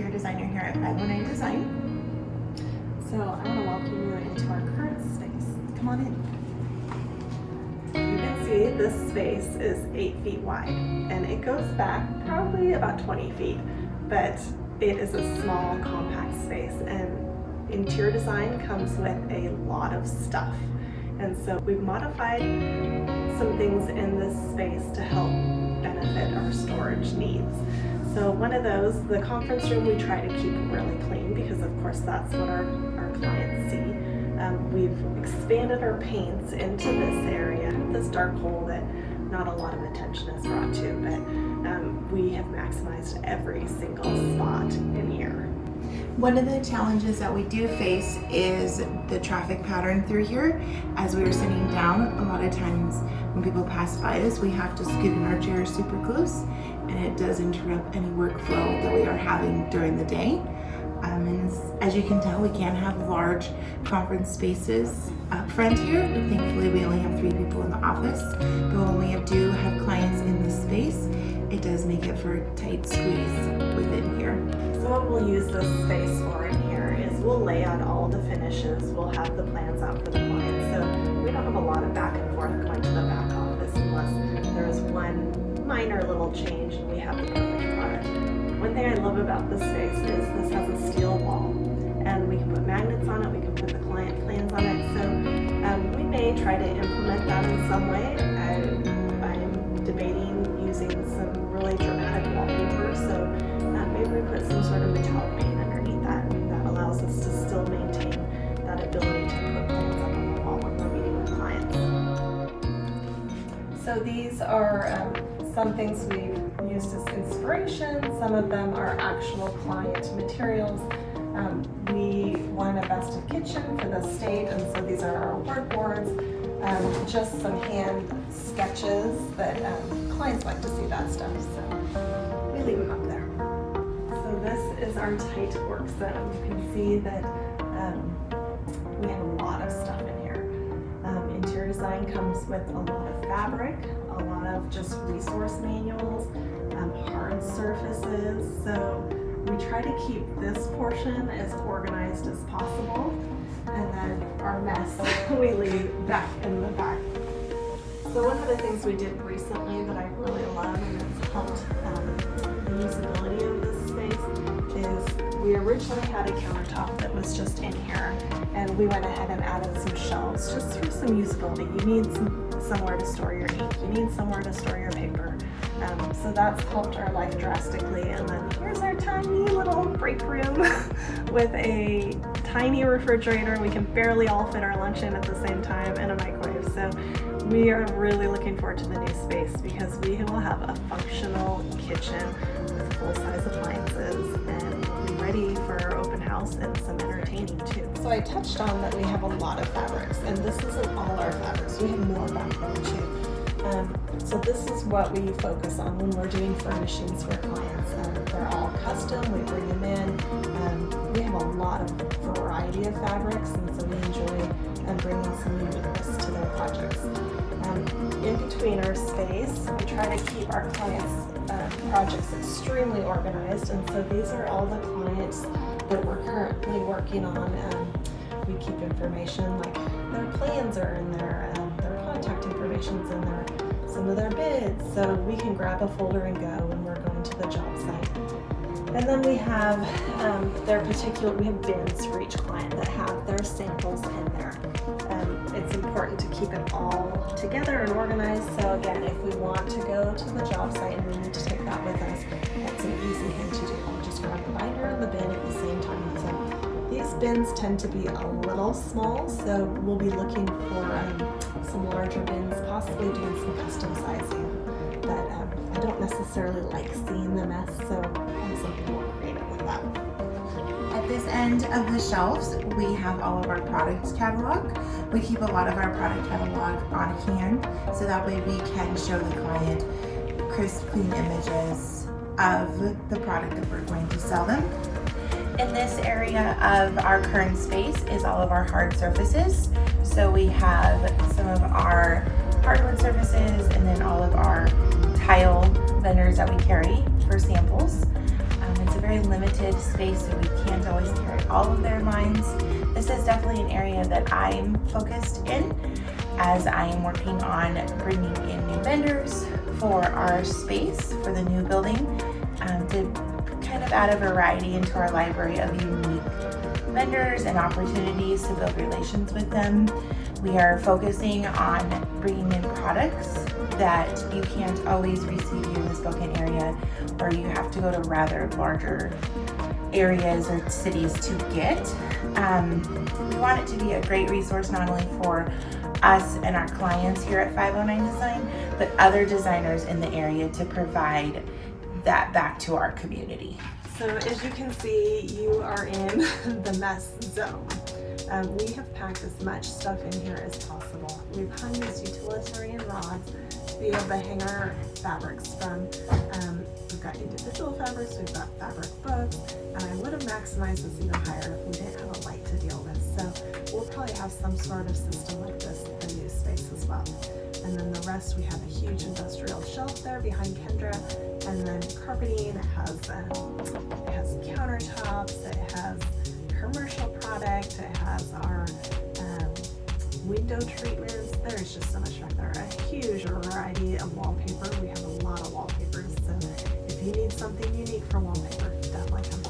interior designer here at 519 Design. So I want to welcome you into our current space. Come on in. You can see this space is 8 feet wide and it goes back probably about 20 feet, but it is a small, compact space, and interior design comes with a lot of stuff. And so we've modified some things in this space to help benefit our storage needs. So one of those, the conference room, we try to keep really clean because of course that's what our clients see. We've expanded our paints into this area, this dark hole that not a lot of attention is brought to, but we have maximized every single spot in here. One of the challenges that we do face is the traffic pattern through here. As we were sitting down, a lot of times when people pass by us, we have to scoot in our chairs super close, and it does interrupt any workflow that we are having during the day. And as you can tell, we can't have large conference spaces up front here. Thankfully, we only have 3 people in the office, but when we do have clients in this space, it does make it for a tight squeeze within here. So what we'll use this space for in here is we'll lay out all the finishes, we'll have the plans out for the client, so we don't have a lot of back and forth going to the back office unless there is one minor little change and we have the perfect product. One thing I love about this space is this has a steel wall, and we can put magnets on it, we can put the client plans on it, so we may try to implement that in some way. I'm debating using some really dramatic wallpaper, so maybe we put some sort of metallic paint underneath that. That allows us to still maintain that ability to put plans up on the wall when we're meeting with clients. So these are some things we've used as inspiration. Some of them are actual client materials. We won a Best of Kitchen for the state, and so these are our award boards. Just some hand sketches that clients like to see that stuff, so we leave them up there. So this is our tight work zone. You can see that we have a lot of stuff in here. Interior design comes with a lot of fabric, a lot of just resource manuals, hard surfaces. So we try to keep this portion as organized as possible, and then our mess we leave back in the back. So one of the things we did recently that I really love, and it's helped the usability of this space, is we originally had a countertop that was just in here, and we went ahead and added some shelves just for some usability. You need somewhere to store your ink, you need somewhere to store your paper. So that's helped our life drastically. And then here's our tiny little break room with a tiny refrigerator. We can barely all fit our lunch in at the same time, and a microwave. So we are really looking forward to the new space because we will have a functional kitchen with full-size appliances, and we'll be ready for our open house and some entertaining too. So I touched on that we have a lot of fabrics, and this isn't all our fabrics. We have more back there too. So this is what we focus on when we're doing furnishings for clients. They're all custom, we bring them in. We have a lot of variety of fabrics, and so we enjoy bringing some uniqueness to their projects. In between our space, we try to keep our clients' projects extremely organized, and so these are all the clients that we're currently working on. We keep information like their plans are in there, their contact information's in there, some of their bids, so we can grab a folder and go when we're going to the job site. And then we have we have bins for each client that have their samples in there. It's important to keep it all together and organized, so again, if we want to go to the job site and we need to take that with us, that's an easy thing to do. We just grab the binder and the bin at the same time. So these bins tend to be a little small, so we'll be looking for some larger bins, possibly doing some custom sizing. But I don't necessarily like seeing the mess, so I'm something more creative with that. At this end of the shelves, we have all of our products catalog. We keep a lot of our product catalog on hand, so that way we can show the client crisp, clean images of the product that we're going to sell them. In this area of our current space is all of our hard surfaces. So we have some of our hardwood surfaces and then all of our tile vendors that we carry for samples. It's a very limited space, so we can't always carry all of their lines. This is definitely an area that I'm focused in as I am working on bringing in new vendors for our space for the new building to kind of add a variety into our library of unique vendors and opportunities to build relations with them. We are focusing on bringing in products that you can't always receive here in the Spokane area, or you have to go to rather larger areas or cities to get. We want it to be a great resource not only for us and our clients here at 509 Design, but other designers in the area to provide that back to our community. So as you can see, you are in the mess zone. We have packed as much stuff in here as possible. We've hung these utilitarian rods to be able to hang our fabrics from. We've got individual fabrics, we've got fabric books, and I would have maximized this even higher if we didn't have a light to deal with. So we'll probably have some sort of system like this in the new space as well. And then the rest, we have a huge industrial shelf there behind Kendra, and then carpeting. It has countertops, it has commercial product, it has our window treatments. There's just so much back there. A huge variety of wallpaper. We have a lot of wallpapers, so if you need something unique for wallpaper, definitely come